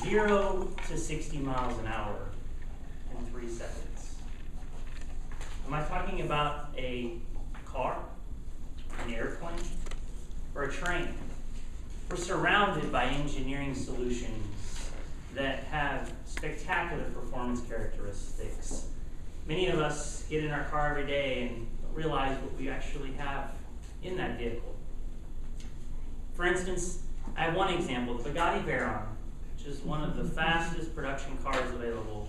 0 to 60 miles an hour in 3 seconds. Am I talking about a car, an airplane, or a train? We're surrounded by engineering solutions that have spectacular performance characteristics. Many of us get in our car every day and don't realize what we actually have in that vehicle. For instance, I have one example, the Bugatti Veyron, which is one of the fastest production cars available,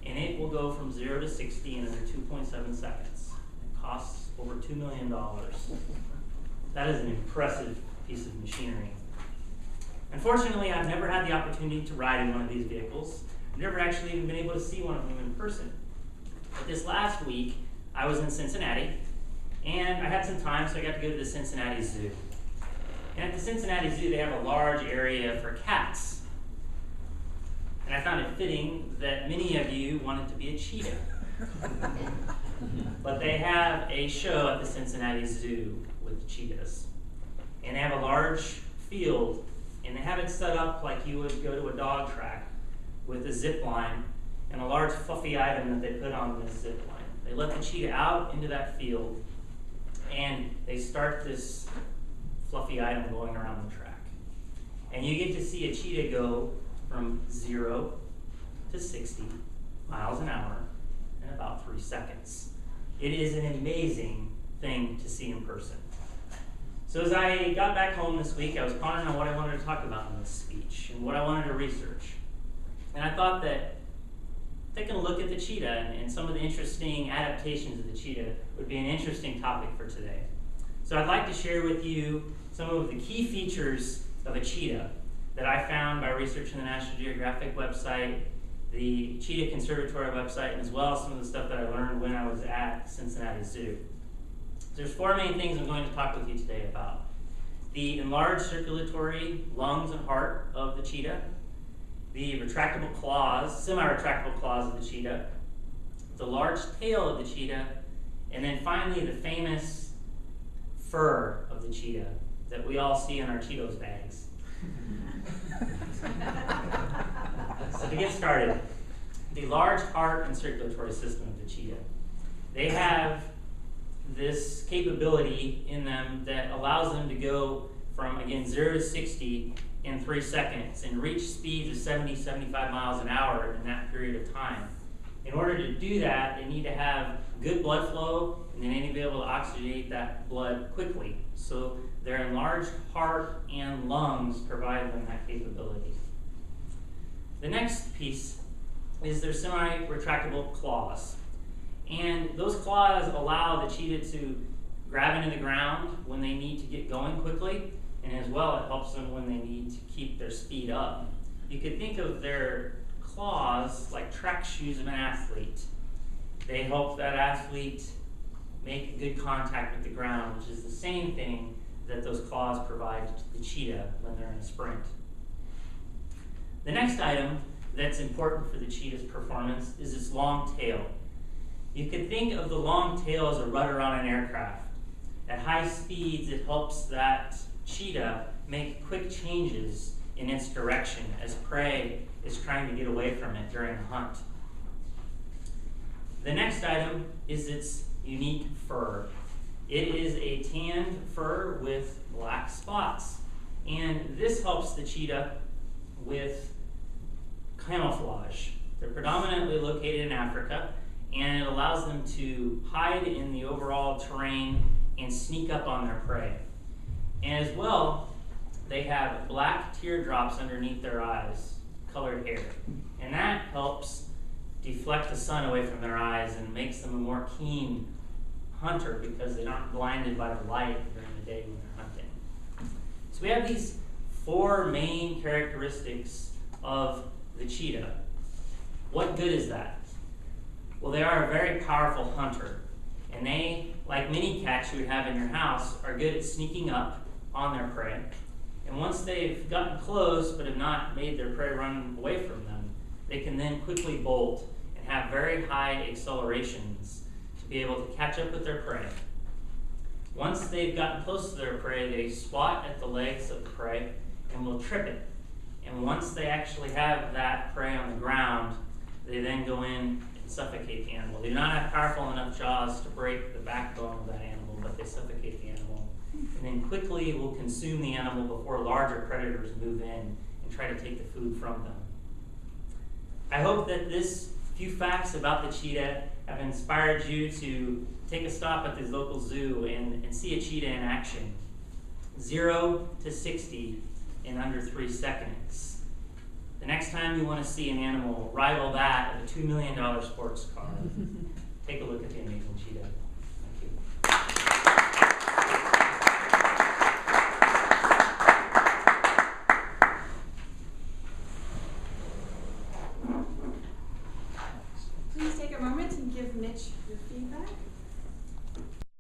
and it will go from 0 to 60 in under 2.7 seconds. It costs over $2 million. That is an impressive piece of machinery. Unfortunately, I've never had the opportunity to ride in one of these vehicles. I've never actually even been able to see one of them in person. But this last week, I was in Cincinnati, and I had some time, so I got to go to the Cincinnati Zoo. And at the Cincinnati Zoo, they have a large area for cats. And I found it fitting that many of you wanted to be a cheetah. But they have a show at the Cincinnati Zoo with cheetahs. And they have a large field, and they have it set up like you would go to a dog track with a zip line and a large fluffy item that they put on this zip line. They let the cheetah out into that field, and they start this fluffy item going around the track. And you get to see a cheetah go from 0 to 60 miles an hour in about 3 seconds. It is an amazing thing to see in person. So as I got back home this week, I was pondering on what I wanted to talk about in this speech and what I wanted to research. And I thought that taking a look at the cheetah and some of the interesting adaptations of the cheetah would be an interesting topic for today. So I'd like to share with you some of the key features of a cheetah that I found by researching the National Geographic website, the Cheetah Conservatory website, and as well as some of the stuff that I learned when I was at Cincinnati Zoo. There's 4 main things I'm going to talk with you today about. The enlarged circulatory lungs and heart of the cheetah, the retractable claws, semi-retractable claws of the cheetah, the large tail of the cheetah, and then finally the famous fur of the cheetah that we all see in our Cheetos bags. So to get started, the large heart and circulatory system of the cheetah. They have this capability in them that allows them to go from, again, 0 to 60 in 3 seconds and reach speeds of 70, 75 miles an hour in that period of time. In order to do that, they need to have good blood flow, and they need to be able to oxygenate that blood quickly. So their enlarged heart and lungs provide them that capability. The next piece is their semi-retractable claws. And those claws allow the cheetah to grab into the ground when they need to get going quickly, and as well it helps them when they need to keep their speed up. You could think of their claws like track shoes of an athlete. They help that athlete make good contact with the ground, which is the same thing that those claws provide to the cheetah when they're in a sprint. The next item that's important for the cheetah's performance is its long tail. You could think of the long tail as a rudder on an aircraft. At high speeds, it helps that cheetah make quick changes in its direction as prey is trying to get away from it during a hunt. The next item is its unique fur. It is a tanned fur with black spots, and this helps the cheetah with camouflage. They're predominantly located in Africa, and it allows them to hide in the overall terrain and sneak up on their prey. And as well, they have black teardrops underneath their eyes, colored hair. And that helps deflect the sun away from their eyes and makes them a more keen hunter because they aren't blinded by the light during the day when they're hunting. So we have these 4 main characteristics of the cheetah. What good is that? Well, they are a very powerful hunter, and they, like many cats you would have in your house, are good at sneaking up on their prey. And once they've gotten close but have not made their prey run away from them, they can then quickly bolt and have very high accelerations to be able to catch up with their prey. Once they've gotten close to their prey, they swat at the legs of the prey and will trip it. And once they actually have that prey on the ground, they then go in and suffocate the animal. They do not have powerful enough jaws to break the backbone of that animal, but they suffocate the animal. And then quickly will consume the animal before larger predators move in and try to take the food from them. I hope that this few facts about the cheetah have inspired you to take a stop at the local zoo and see a cheetah in action. 0 to 60 in under 3 seconds. The next time you want to see an animal rival that of a $2 million sports car, take a look at the amazing cheetah.